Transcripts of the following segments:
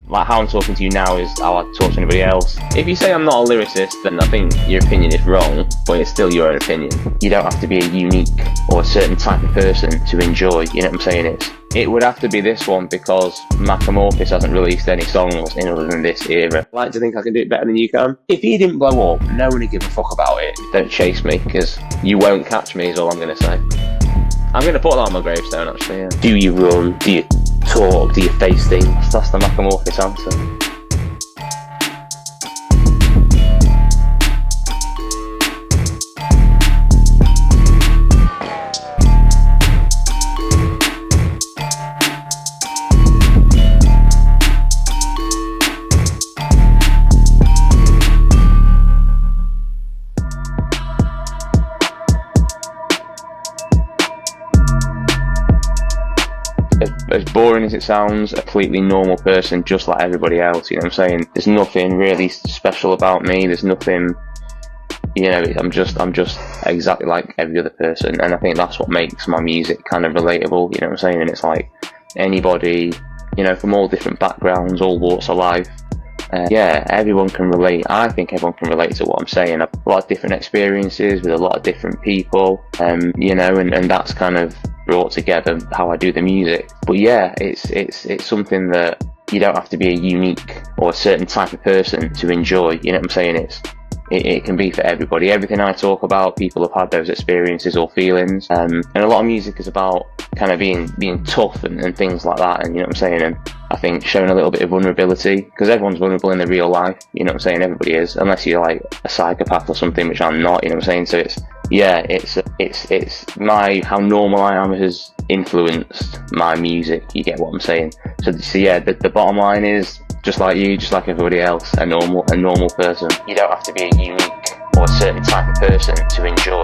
Like how I'm talking to you now is how I talk to anybody else. If you say I'm not a lyricist, then I think your opinion is wrong, but it's still your own opinion. You don't have to be a unique or a certain type of person to enjoy, you know what I'm saying? It would have to be this one because Macka Morfiss hasn't released any songs in other than this era. I like to think I can do it better than you can. If he didn't blow up, no one would give a fuck about it. Don't chase me, because you won't catch me is all I'm going to say. I'm going to put that on my gravestone actually, yeah. Do you run? Do you talk? Do you face things? That's the Macka Morfiss answer. As boring as it sounds, a completely normal person just like everybody else, you know what I'm saying? There's nothing really special about me, there's nothing, you know, I'm just exactly like every other person, and I think that's what makes my music kind of relatable, you know what I'm saying? And it's like anybody, you know, from all different backgrounds, all walks of life, yeah, everyone can relate. I think everyone can relate to what I'm saying. A lot of different experiences with a lot of different people, you know, and that's kind of brought together how I do the music. But yeah, it's something that you don't have to be a unique or a certain type of person to enjoy, you know what I'm saying? It can be for everybody. Everything I talk about, people have had those experiences or feelings, and a lot of music is about kind of being tough and things like that, and you know what I'm saying? And I think showing a little bit of vulnerability, because everyone's vulnerable in their real life, you know what I'm saying? Everybody is, unless you're like a psychopath or something, which I'm not, you know what I'm saying? So it's how normal I am has influenced my music, you get what I'm saying? So yeah, the bottom line is, just like you, just like everybody else, a normal person. You don't have to be a unique or a certain type of person to enjoy.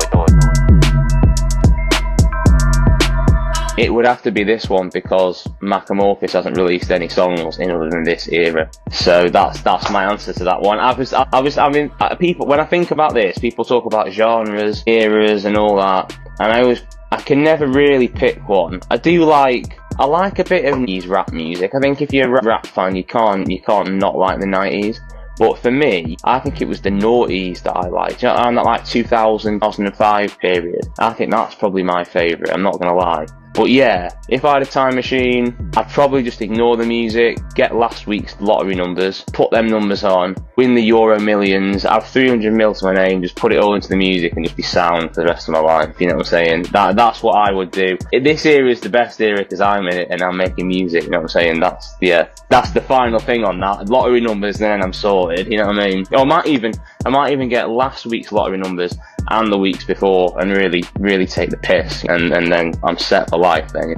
It would have to be this one because Macka Morfiss hasn't released any songs in other than this era. So that's my answer to that one. I mean, people, when I think about this, people talk about genres, eras, and all that, and I can never really pick one. I like a bit of 90s rap music. I think if you're a rap fan, you can't not like the 90s. But for me, I think it was the noughties that I liked. You know, I'm that like 2005 period. I think that's probably my favourite, I'm not gonna lie. But yeah, if I had a time machine, I'd probably just ignore the music, get last week's lottery numbers, put them numbers on, win the Euro Millions, have 300 mil to my name, just put it all into the music and just be sound for the rest of my life, you know what I'm saying? That's what I would do. This era is the best era because I'm in it and I'm making music, you know what I'm saying? That's the final thing on that. Lottery numbers, then I'm sorted, you know what I mean? Or I might even get last week's lottery numbers and the weeks before and really take the piss, and then I'm set for life then.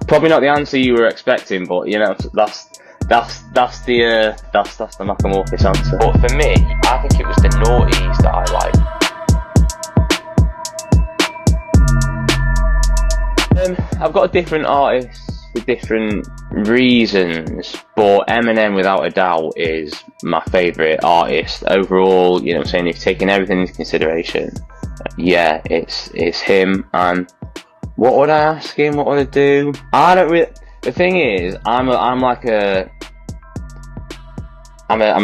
Probably not the answer you were expecting, but you know, that's the Macka Morfiss answer. But for me, I think it was the noughties that I liked. I've got different artists for different reasons, but Eminem without a doubt is my favourite artist overall, you know what I'm saying? If taking everything into consideration, yeah, it's him. And what would I ask him? What would I do? I don't really. The thing is, I'm a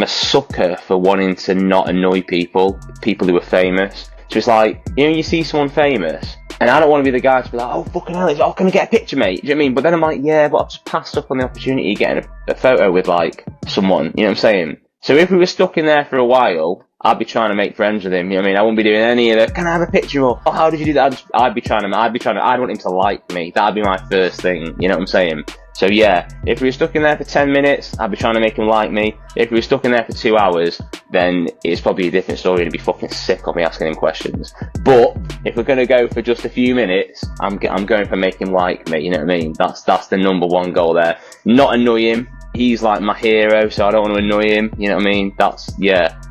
sucker for wanting to not annoy people who are famous. So it's like, you know, you see someone famous, and I don't want to be the guy to be like, oh fucking hell, can I get a picture, mate? Do you know what I mean? But then I'm like, yeah, but I've just passed up on the opportunity of getting a photo with like someone, you know what I'm saying? So if we were stuck in there for a while, I'd be trying to make friends with him, you know what I mean? I wouldn't be doing any of the, can I have a picture, or oh, how did you do that? I'd want him to like me. That'd be my first thing, you know what I'm saying? So yeah, if we were stuck in there for 10 minutes, I'd be trying to make him like me. If we were stuck in there for 2 hours, then it's probably a different story, to be fucking sick of me asking him questions. But if we're going to go for just a few minutes, I'm going for make him like me, you know what I mean? That's the number one goal there. Not annoy him. He's like my hero, so I don't want to annoy him, you know what I mean?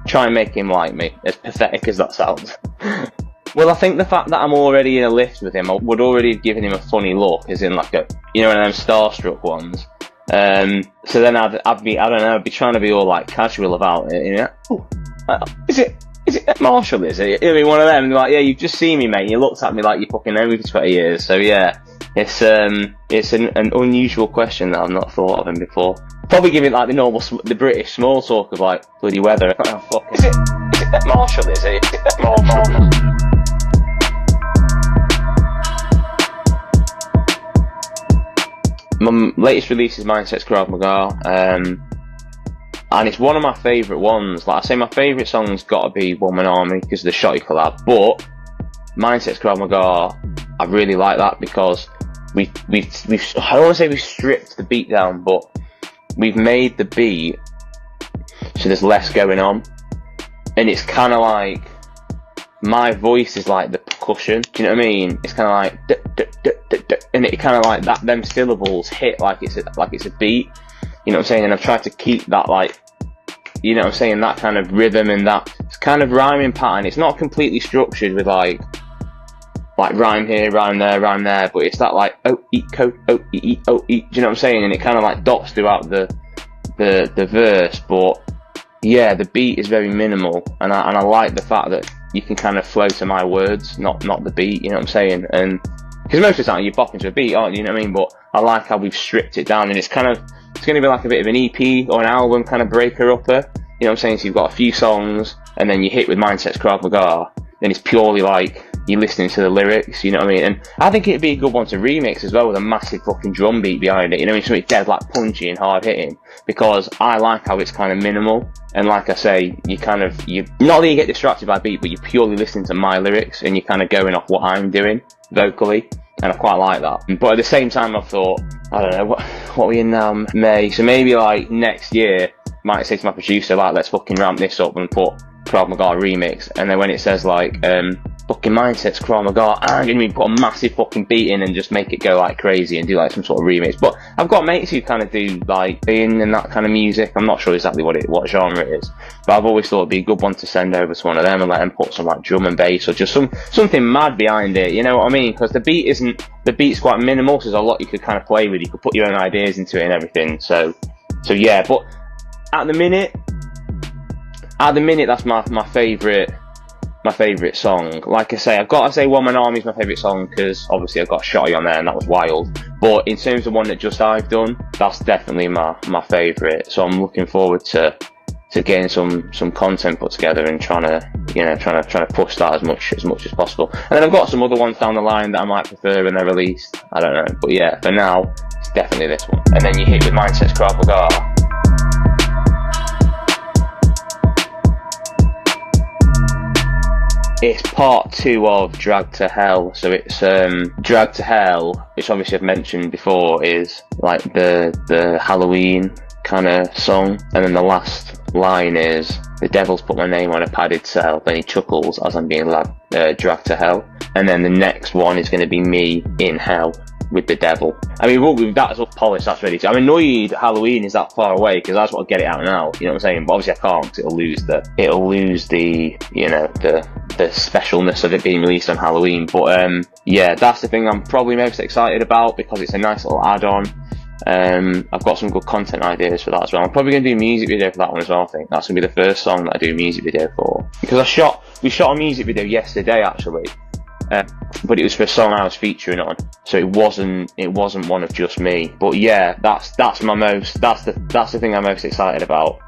Try and make him like me, as pathetic as that sounds. Well, I think the fact that I'm already in a lift with him, I would already have given him a funny look, as in like one of them starstruck ones. So then I'd be trying to be all like casual about it, you know? Ooh, is it Marshall, is it? I mean, one of them, like, yeah, you've just seen me, mate, you looked at me like you fucking know me for 20 years, so yeah, It's an unusual question that I've not thought of him before. Probably give it like the normal, the British small talk of like bloody weather. Oh, fuck. Is it that Marshall? Is it? Is it that Marshall? My latest release is Mindset's Krav Maga, and it's one of my favourite ones. Like I say, my favourite song's got to be One Man Army because of the Shotty collab. But Mindset's Krav Maga, I really like that because we've I don't want to say we've stripped the beat down, but we've made the beat so there's less going on, and it's kind of like my voice is like the percussion. Do you know what I mean? It's kind of like duh, duh, duh, duh, duh, and it kind of like that. Them syllables hit like it's a beat. You know what I'm saying? And I've tried to keep that like, you know what I'm saying, that kind of rhythm and that kind of rhyming pattern. It's not completely structured with like rhyme here, rhyme there, but it's that like oh eat coat, oh eat, oh eat. Do you know what I'm saying? And it kind of like dots throughout the verse, but yeah, the beat is very minimal, and I like the fact that you can kind of flow to my words, not the beat. You know what I'm saying? And because most of the time you're bopping to a beat, aren't you? You know what I mean? But I like how we've stripped it down, and it's going to be like a bit of an EP or an album kind of breaker upper. You know what I'm saying? So you've got a few songs, and then you hit with Mindset's Krav Maga, then it's purely like you're listening to the lyrics, you know what I mean? And I think it'd be a good one to remix as well with a massive fucking drum beat behind it, you know what I mean? Something dead like punchy and hard hitting, because I like how it's kind of minimal, and like I say, you not that you get distracted by beat, but you're purely listening to my lyrics and you're kind of going off what I'm doing vocally, and I quite like that. But at the same time, I've thought, I don't know, what are we in now? May, so maybe like next year, I might say to my producer, like, let's fucking ramp this up and put Krav Maga remix, and then when it says like fucking Mindset's Krav Maga, I'm gonna put a massive fucking beat in and just make it go like crazy and do like some sort of remix. But I've got mates who kind of do like in and that kind of music. I'm not sure exactly what genre it is, but I've always thought it'd be a good one to send over to one of them and let them put some like drum and bass or just something mad behind it, you know what I mean? Because the beat's quite minimal, so there's a lot you could kind of play with. You could put your own ideas into it and everything. So yeah, but at the minute, that's my favourite song. Like I say, I've got to say One Man Army is my favourite song because obviously I've got Shotty on there and that was wild. But in terms of one that just I've done, that's definitely my favourite. So I'm looking forward to getting some content put together and trying to push that as much as possible. And then I've got some other ones down the line that I might prefer when they're released. I don't know, but yeah, for now it's definitely this one. And then you hit with Mindset's Krav Maga. It's part 2 of Drag to Hell. So it's Drag to Hell, which obviously I've mentioned before, is like the Halloween kind of song, and then the last line is the devil's put my name on a padded cell, then he chuckles as I'm being dragged to hell. And then the next one is going to be me in hell with the devil. I mean, that's all polished, that's ready to. I'm annoyed Halloween is that far away because I just want to get it out now, you know what I'm saying? But obviously I can't because it'll lose the you know, the specialness of it being released on Halloween. But yeah, that's the thing I'm probably most excited about because it's a nice little add-on. I've got some good content ideas for that as well. I'm probably going to do a music video for that one as well. I think that's going to be the first song that I do a music video for, because we shot a music video yesterday actually. But it was for a song I was featuring on, so it wasn't one of just me. But yeah, that's the thing I'm most excited about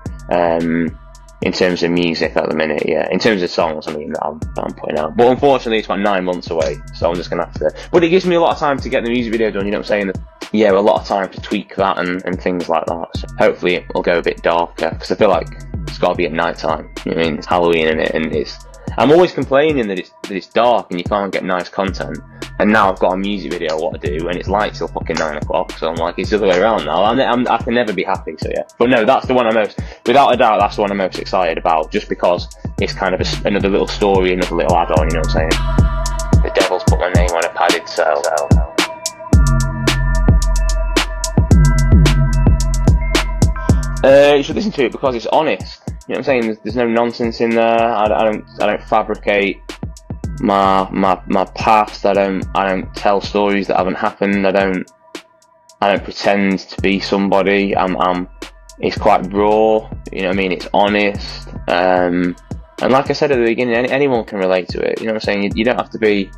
in terms of music at the minute. Yeah, in terms of songs, I mean, that I'm putting out. But unfortunately, it's about 9 months away, so I'm just gonna have to. But it gives me a lot of time to get the music video done. You know what I'm saying? Yeah, a lot of time to tweak that and things like that. So hopefully it'll go a bit darker because I feel like it's got to be at night time. You know what I mean? It's Halloween in it, and I'm always complaining that it's dark and you can't get nice content. And now I've got a music video what to do, and it's light till fucking 9 o'clock. So I'm like, it's the other way around now. I can never be happy. So yeah, but no, that's the one without a doubt, that's the one I'm most excited about, just because it's kind of another little story, another little add-on. You know what I'm saying? The devil's put my name on a padded cell. You should listen to it because it's honest. You know what I'm saying? There's no nonsense in there. I don't fabricate my past. I don't tell stories that haven't happened. I don't pretend to be somebody. It's quite raw. You know what I mean? It's honest. And like I said at the beginning, anyone can relate to it. You know what I'm saying? You don't have to be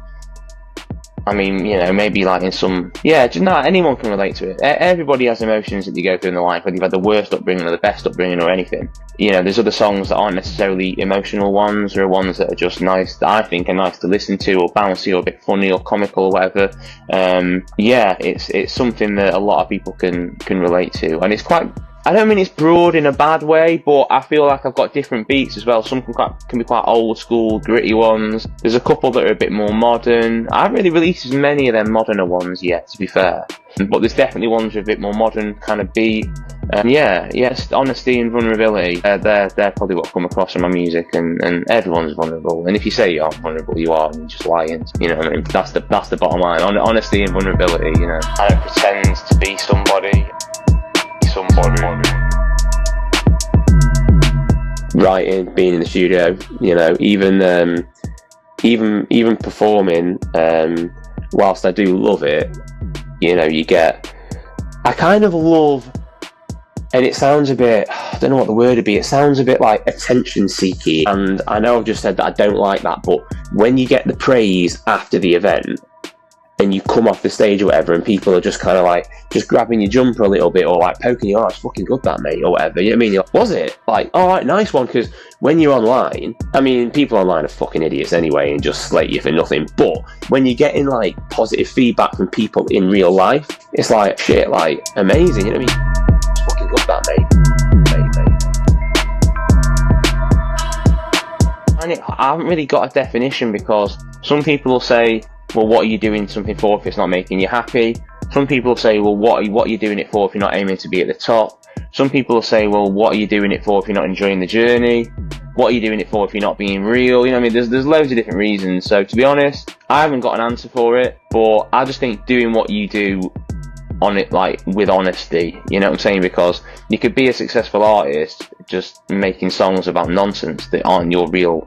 I mean, you know, maybe like in some, yeah, just not anyone can relate to it. Everybody has emotions that you go through in their life, whether you've had the worst upbringing or the best upbringing or anything. You know, there's other songs that aren't necessarily emotional ones, or ones that are just nice, that I think are nice to listen to, or bouncy, or a bit funny, or comical, or whatever. Yeah, it's something that a lot of people can relate to, and it's quite. I don't mean it's broad in a bad way, but I feel like I've got different beats as well. Some can be quite old school, gritty ones. There's a couple that are a bit more modern. I haven't really released as many of them moderner ones yet, to be fair. But there's definitely ones with a bit more modern kind of beat. Yes, honesty and vulnerability. They're probably what come across in my music, and everyone's vulnerable. And if you say you aren't vulnerable, you are, and you're just lying. You know what I mean? That's the bottom line. Honesty and vulnerability. You know, I don't pretend to be somebody. Writing, being in the studio, you know, even performing, whilst I do love it, you know, I kind of love, and it sounds a bit, I don't know what the word would be, it sounds a bit like attention seeking, and I know I've just said that I don't like that, but when you get the praise after the event, and you come off the stage or whatever, and people are just kind of like just grabbing your jumper a little bit, or like poking you, oh, it's fucking good that, mate, or whatever. You know what I mean? You're like, was it? Like, all right, nice one. Because when you're online, I mean, people online are fucking idiots anyway, and just slate you for nothing. But when you're getting like positive feedback from people in real life, it's like shit, like amazing. You know what I mean? It's fucking good that, mate. And I haven't really got a definition, because some people will say, well, what are you doing something for if it's not making you happy? Some people say, well, what are you doing it for if you're not aiming to be at the top? Some people say, well, what are you doing it for if you're not enjoying the journey? What are you doing it for if you're not being real? You know what I mean? There's loads of different reasons. So to be honest, I haven't got an answer for it, but I just think doing what you do on it, like with honesty, you know what I'm saying? Because you could be a successful artist just making songs about nonsense that aren't your real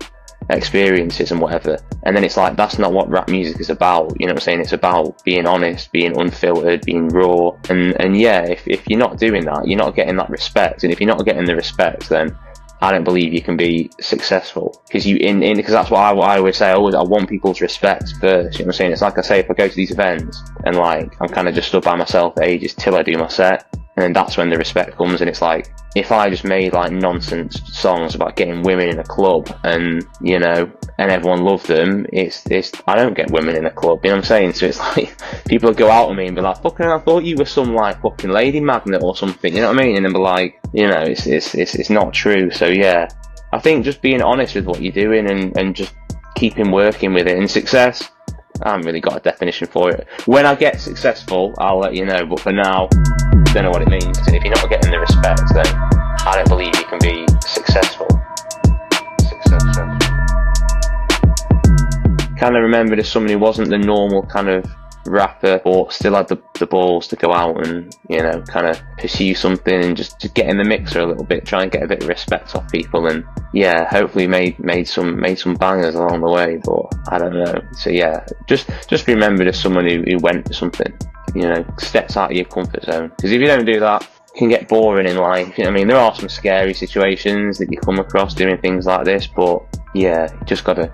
experiences and whatever, and then it's like, that's not what rap music is about, you know what I'm saying? It's about being honest, being unfiltered, being raw, and yeah, if you're not doing that, you're not getting that respect, and if you're not getting the respect, then I don't believe you can be successful, because because that's what I always say. I want people's respect first, you know what I'm saying? It's like I say, if I go to these events and like I'm kind of just stood by myself for ages till I do my set, and then that's when the respect comes. And it's like, if I just made like nonsense songs about getting women in a club, and you know, and everyone loved them, it's I don't get women in a club, you know what I'm saying? So it's like, people would go out on me and be like, fucking, I thought you were some like fucking lady magnet or something, you know what I mean? And then be like, you know, it's not true. So yeah, I think just being honest with what you're doing, and just keeping working with it. And success, I haven't really got a definition for it. When I get successful, I'll let you know, but for now, I don't know what it means. And if you're not getting the respect, then I don't believe you can be successful. Kind of remembered as someone who wasn't the normal kind of rapper, but still had the balls to go out and, you know, kind of pursue something, and just get in the mixer a little bit, try and get a bit of respect off people, and yeah, hopefully made some bangers along the way. But I don't know. So yeah, just be remembered as someone who went for something, you know, steps out of your comfort zone, because if you don't do that, it can get boring in life, you know what I mean? There are some scary situations that you come across doing things like this, but yeah, just gotta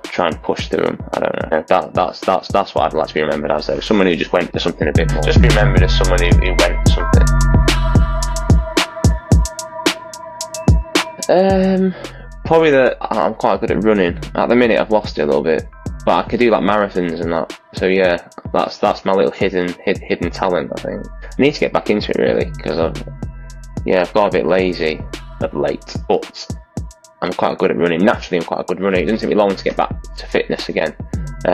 try and push through them. I don't know. That's what I'd like to be remembered as, though. Someone who just went for something a bit more. Just be remembered as someone who went for something. Probably that I'm quite good at running. At the minute, I've lost it a little bit, but I could do like marathons and that. So yeah, that's my little hidden talent, I think. I need to get back into it really, because I've got a bit lazy of late, but I'm quite good at running. Naturally, I'm quite a good runner. It doesn't take me long to get back to fitness again.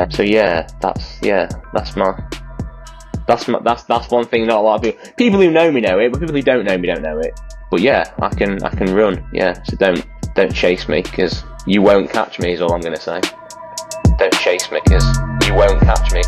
So yeah, that's one thing. Not a lot of people who know me know it, but people who don't know me don't know it. But yeah, I can run. Yeah, so don't chase me, because you won't catch me. Is all I'm gonna say. Don't chase me, because you won't catch me.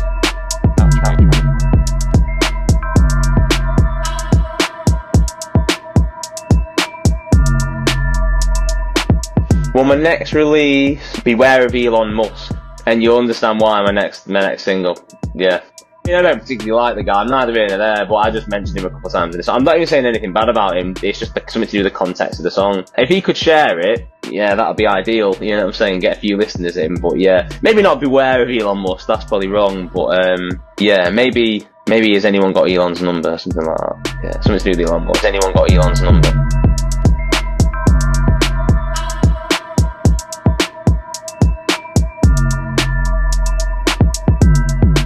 Well, my next release, beware of Elon Musk, and you'll understand why my next single. Yeah, I don't particularly like the guy. I'm neither here nor there, but I just mentioned him a couple of times in this. I'm not even saying anything bad about him. It's just something to do with the context of the song. If he could share it, yeah, that would be ideal. You know what I'm saying? Get a few listeners in, but yeah, maybe not beware of Elon Musk. That's probably wrong, but yeah, maybe has anyone got Elon's number? Something like that. Yeah, something to do with Elon Musk. Has anyone got Elon's number?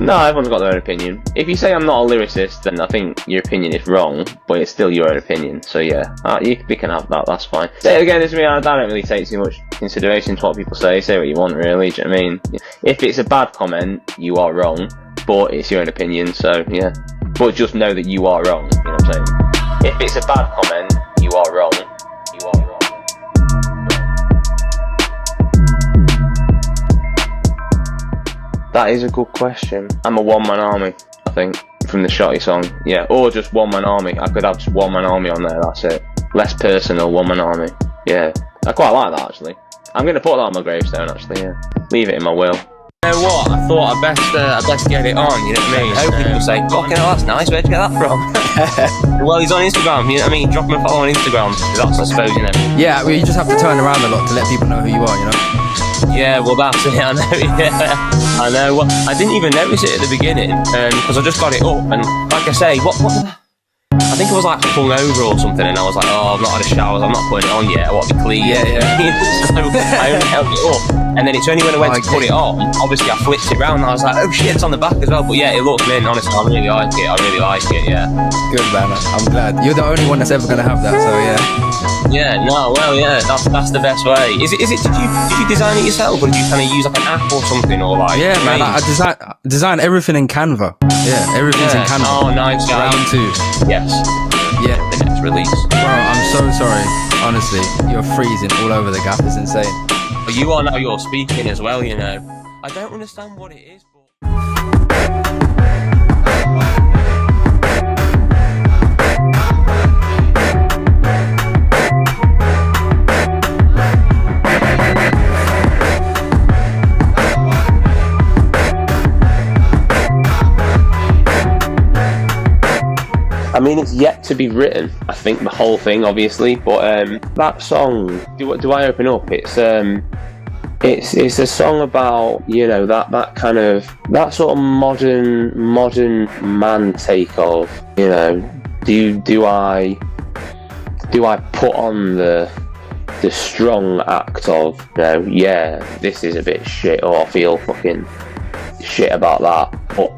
No, everyone's got their own opinion. If you say I'm not a lyricist, then I think your opinion is wrong, but it's still your own opinion. So yeah, we can have that, that's fine. Say it again, it's me, I don't really take too much consideration to what people say. Say what you want, really, do you know what I mean? If it's a bad comment, you are wrong, but it's your own opinion, so yeah. But just know that you are wrong, you know what I'm saying? If it's a bad comment, you are wrong. You are wrong. That is a good question. I'm a one-man army, I think, from the Shotty song. Yeah, or just one-man army. I could have just one-man army on there, that's it. Less personal, one-man army. Yeah, I quite like that, actually. I'm going to put that on my gravestone, actually, yeah. Leave it in my will. You know what? I thought I'd best get it on, you know what I mean? Hopefully people say, fucking hell, that's nice, where'd you get that from? Well, he's on Instagram, you know what I mean? Drop him a follow on Instagram, because that's, I suppose, you know. Yeah, well, you just have to turn around a lot to let people know who you are, you know? Yeah, well, that's it, I know, yeah. I know, well, I didn't even notice it at the beginning, because I just got it up, and like I say, what I think I was like hungover or something, and I was like, oh, I've not had a shower, I'm not putting it on yet, I want to be clean. Yeah. So I only held it up, and then it's only when I went to put it on, obviously I flipped it round, and I was like, oh shit, it's on the back as well. But yeah, it looks mint, honestly, I really like it, yeah. Good, man, I'm glad. You're the only one that's ever going to have that, so yeah. Yeah, no, well, yeah, that's the best way. Is it? Did you design it yourself, or did you kind of use like an app or something, or like? Yeah, man, I design everything in Canva. Yeah, everything's in Canva. Oh, nice. Round 2. Yes. Yeah. The next release. Bro, I'm so sorry. Honestly, you're freezing all over the gap. It's insane. But you are now. You're speaking as well. You know. I don't understand what it is, but. I mean, it's yet to be written. I think the whole thing, obviously, but that song. Do I open up? It's a song about, you know, that kind of, that sort of modern man take of, you know, do I put on the strong act of, you know, yeah, this is a bit shit, or I feel fucking shit about that, but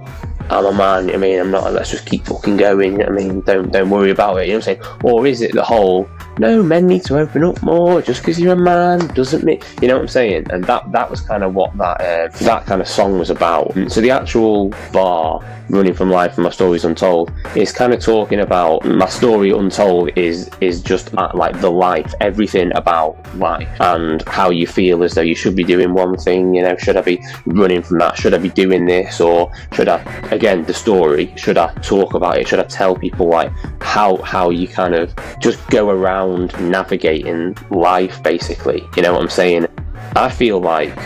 I'm a man, you know what I mean, I'm not, let's just keep fucking going, you know what I mean, don't worry about it, you know what I'm saying? Or is it the whole, no, men need to open up more, just because you're a man doesn't mean, you know what I'm saying? And that was kind of what that kind of song was about. And so the actual bar, Running from Life and My Story's Untold, is kind of talking about, my story untold is just like the life, everything about life, and how you feel as though you should be doing one thing, you know, should I be running from that, should I be doing this, or should I, again, the story, should I talk about it, should I tell people like how you kind of just go around navigating life, basically, you know what I'm saying? I feel like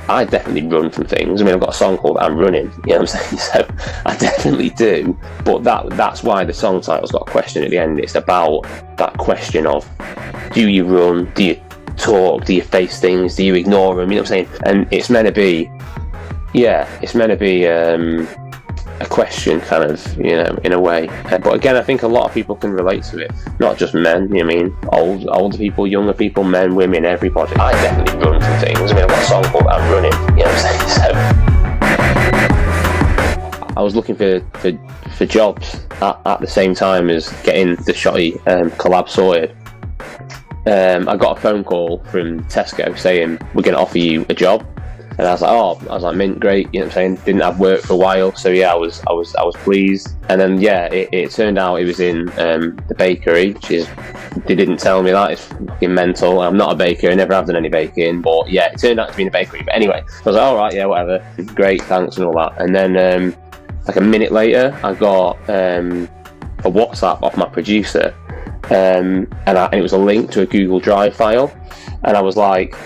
I definitely run from things. I mean, I've got a song called I'm Running, you know what I'm saying? So I definitely do, but that's why the song title's got a question at the end. It's about that question of, do you run, do you talk, do you face things, do you ignore them, you know what I'm saying? And it's meant to be, yeah, it's meant to be a question, kind of, you know, in a way. But again, I think a lot of people can relate to it. Not just men, you know what I mean? Older people, younger people, men, women, everybody. I definitely run from things. I mean, I've got a song called I'm Running, you know what I'm saying? So I was looking for jobs at the same time as getting the Shotty collab sorted. I got a phone call from Tesco saying, we're going to offer you a job. And I was like, mint, great, you know what I'm saying? Didn't have work for a while, so yeah, I was pleased. And then yeah, it turned out it was in the bakery, which is, they didn't tell me that, it's fucking mental. I'm not a baker, I never have done any baking, but yeah, it turned out to be in a bakery. But anyway, I was like, alright, yeah, whatever, great, thanks and all that. And then like a minute later, I got a WhatsApp off my producer, and it was a link to a Google Drive file, and I was like,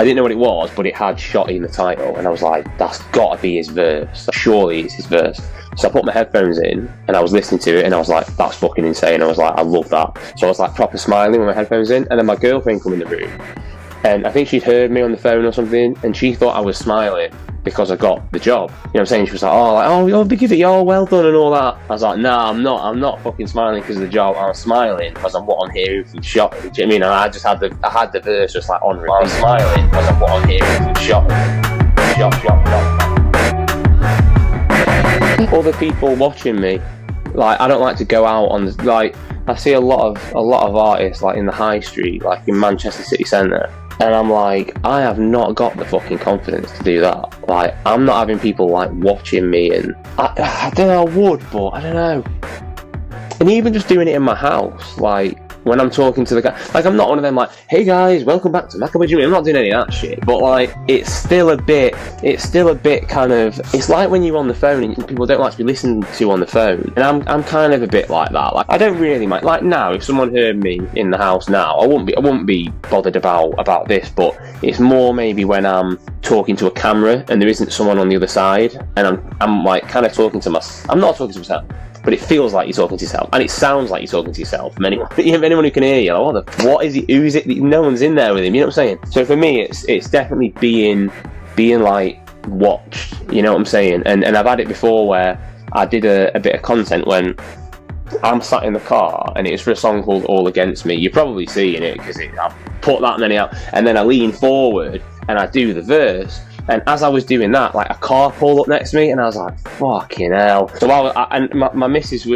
I didn't know what it was, but it had Shotty in the title, and I was like, that's gotta be his verse. Surely it's his verse. So I put my headphones in and I was listening to it and I was like, that's fucking insane. I was like, I love that. So I was like proper smiling with my headphones in, and then my girlfriend come in the room, and I think she'd heard me on the phone or something, and she thought I was smiling because I got the job. You know what I'm saying? She was like, oh, because you're well done and all that. I was like, nah, I'm not fucking smiling because of the job. I'm smiling because I'm what I'm hearing from shot. Do you know what I mean? And I just had the verse just like on repeat. I'm smiling because I'm what I'm hearing from shot. Other people watching me, like, I don't like to go out on, like, I see a lot of artists like in the high street, like in Manchester city centre, and I'm like, I have not got the fucking confidence to do that. Like, I'm not having people like watching me, and I don't know, I would, but I don't know. And even just doing it in my house, like when I'm talking to the guy, like, I'm not one of them like, hey guys, welcome back to Macka. I'm not doing any of that shit. But like, it's still a bit kind of, it's like when you're on the phone and people don't like to be listened to on the phone. And I'm kind of a bit like that. Like, I don't really mind. Like now, if someone heard me in the house now, I wouldn't be bothered about this. But it's more maybe when I'm talking to a camera and there isn't someone on the other side, and I'm like kind of talking to myself. I'm not talking to myself, but it feels like you're talking to yourself, and it sounds like you're talking to yourself. From anyone who can hear you, like, what is he? Who is it? No one's in there with him. You know what I'm saying? So for me, it's definitely being like watched. You know what I'm saying? And I've had it before where I did a bit of content when I'm sat in the car, and it's for a song called All Against Me. You're probably seeing it because I put that many out, and then I lean forward and I do the verse. And as I was doing that, like, a car pulled up next to me, and I was like, fucking hell. So my missus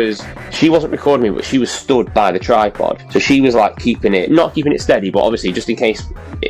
she wasn't recording me, but she was stood by the tripod. So she was like not keeping it steady, but obviously just in case,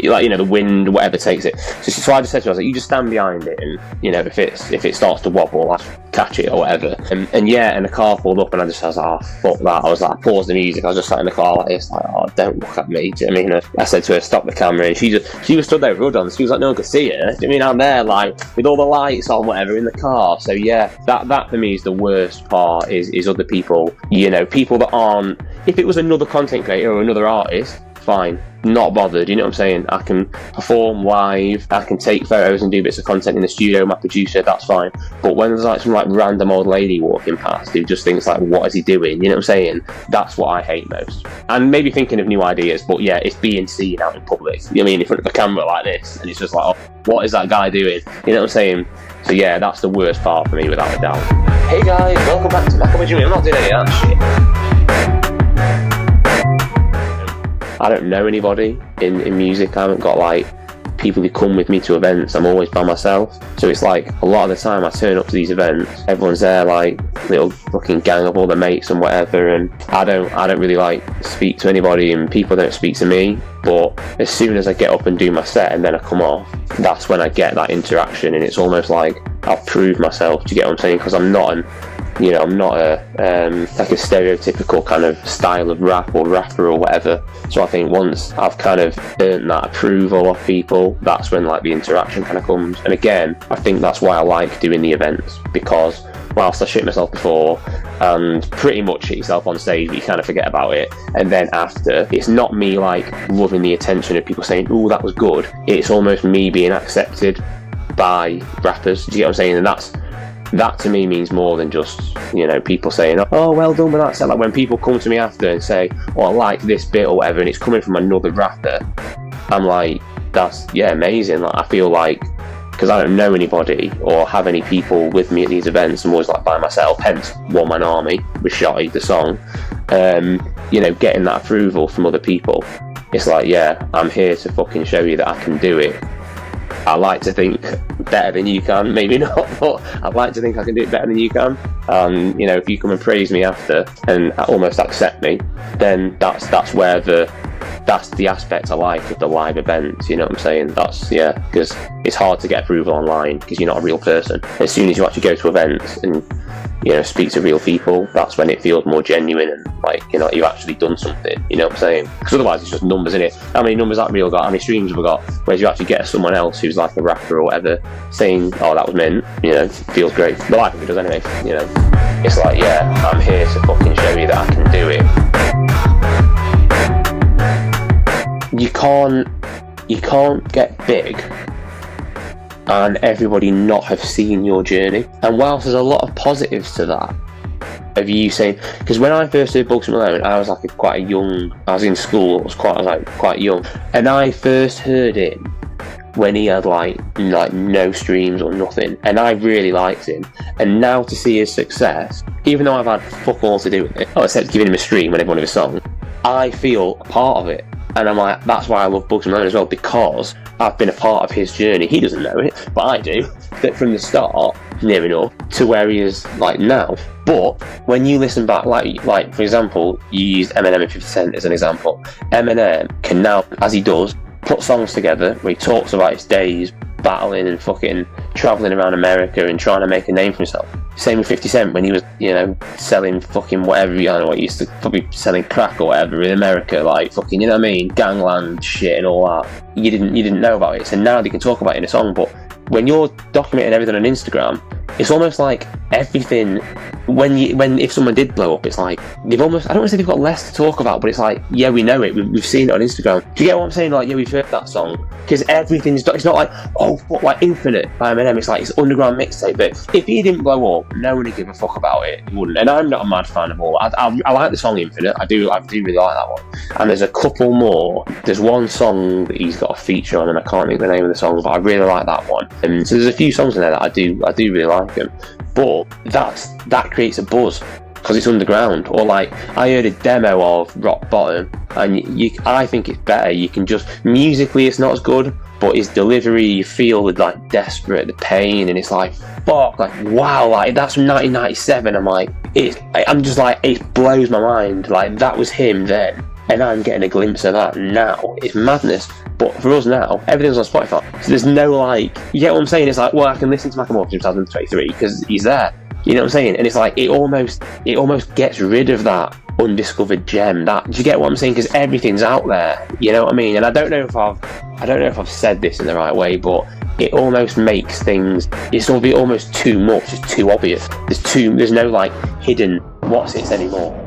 like, you know, the wind or whatever takes it. So I just said to her, I was like, you just stand behind it, and, you know, if it starts to wobble, I'll catch it or whatever. And the car pulled up, and I was like, oh, fuck that. I was like, I paused the music. I was just sat in the car like this, like, oh, don't look at me. Do you know what I mean? I said to her, stop the camera, and she was stood there with hood on. She was like, no one could see her. Do you know what I mean? I'm there, like, with all the lights on, whatever, in the car. So yeah, that for me is the worst part, is other people, you know, people that aren't, if it was another content creator or another artist, fine, not bothered, you know what I'm saying? I can perform live, I can take photos and do bits of content in the studio, my producer, that's fine. But when there's like some like random old lady walking past who just thinks like, what is he doing? You know what I'm saying? That's what I hate most. And maybe thinking of new ideas, but yeah, it's being seen out in public. You know what I mean? In front of a camera like this, and it's just like, oh, what is that guy doing? You know what I'm saying? So yeah, that's the worst part for me, without a doubt. Hey guys, welcome back to Macka. I'm not doing any of that shit. I don't know anybody in music. I haven't got like people who come with me to events. I'm always by myself. So it's like a lot of the time I turn up to these events, everyone's there like little fucking gang of all the mates and whatever, and I don't really like speak to anybody, and people don't speak to me. But as soon as I get up and do my set and then I come off, that's when I get that interaction, and it's almost like I've proved myself. Do you get what I'm saying? Because I'm not like a stereotypical kind of style of rap or rapper or whatever. So I think once I've kind of earned that approval of people, that's when like the interaction kind of comes. And again, I think that's why I like doing the events, because whilst I shit myself before and pretty much shit yourself on stage, but you kind of forget about it, and then after, it's not me like loving the attention of people saying, "Ooh, that was good." It's almost me being accepted by rappers. Do you get what I'm saying? And that to me means more than just, you know, people saying, "Oh, well done with that set." Like when people come to me after and say, "Oh, I like this bit" or whatever, and it's coming from another rapper, I'm like, that's, yeah, amazing. Like, I feel like, because I don't know anybody or have any people with me at these events, I'm always like by myself, hence One Man Army with Shotty, the song. You know, getting that approval from other people, it's like, yeah, I'm here to fucking show you that I can do it. I like to think better than you can, maybe not, but I'd like to think I can do it better than you can. And, you know, if you come and praise me after and almost accept me, then that's the aspect I like of the live events, you know what I'm saying? Yeah, because it's hard to get approval online because you're not a real person. As soon as you actually go to events and, you know, speak to real people, that's when it feels more genuine and like, you know, you've actually done something, you know what I'm saying? Because otherwise it's just numbers, innit? How many numbers that reel got? How many streams have we got? Whereas you actually get someone else who's like a rapper or whatever saying, "Oh, that was mint," you know, feels great. But I think it does anyway, you know. It's like, yeah, I'm here to fucking show you that I can do it. You can't get big and everybody not have seen your journey. And whilst there's a lot of positives to that, of you saying, because when I first heard Bugs Malone, I was like I was in school, I was quite young, and I first heard him when he had like no streams or nothing, and I really liked him. And now to see his success, even though I've had fuck all to do with it, except giving him a stream when everyone of his song, I feel a part of it. And I'm like, that's why I love Bugs Malone as well, because I've been a part of his journey. He doesn't know it, but I do. That from the start, near enough, to where he is like now. But when you listen back, like for example, you used Eminem and 50 Cent as an example. Eminem can now, as he does, put songs together where he talks about his days battling and fucking travelling around America and trying to make a name for himself. Same with 50 Cent when he was, selling fucking whatever, I don't know what he used to, probably selling crack or whatever in America, like fucking, you know what I mean, gangland shit and all that. You didn't know about it, so now they can talk about it in a song. But when you're documenting everything on Instagram, it's almost like everything, if someone did blow up, it's like they've almost, I don't want to say they've got less to talk about, but it's like, yeah, we know it, we've seen it on Instagram. Do you get what I'm saying? Like, yeah, we've heard that song, because everything's, it's not like, oh fuck, like Infinite by Eminem, it's like it's underground mixtape. But if he didn't blow up, no one would give a fuck about it. He wouldn't. And I'm not a mad fan of all. I like the song Infinite. I do really like that one. And there's a couple more. There's one song that he's got a feature on, and I can't think of the name of the song, but I really like that one. And so there's a few songs in there that I do really like them. But that creates a buzz because it's underground. Or like, I heard a demo of Rock Bottom, and I think it's better. You can just, musically it's not as good, but his delivery, you feel the like desperate, the pain, and it's like, fuck, like wow, like that's from 1997. I'm just like, it blows my mind. Like that was him then, and I'm getting a glimpse of that now. It's madness. But for us now, everything's on Spotify, so there's no like, you get what I'm saying? It's like, well, I can listen to Macka in 2023 because he's there. You know what I'm saying? And it's like, it almost gets rid of that undiscovered gem. That, do you get what I'm saying? Because everything's out there. You know what I mean? And I don't know if I've said this in the right way, but it almost makes things, it's almost too much. It's too obvious. There's no like hidden what's it anymore.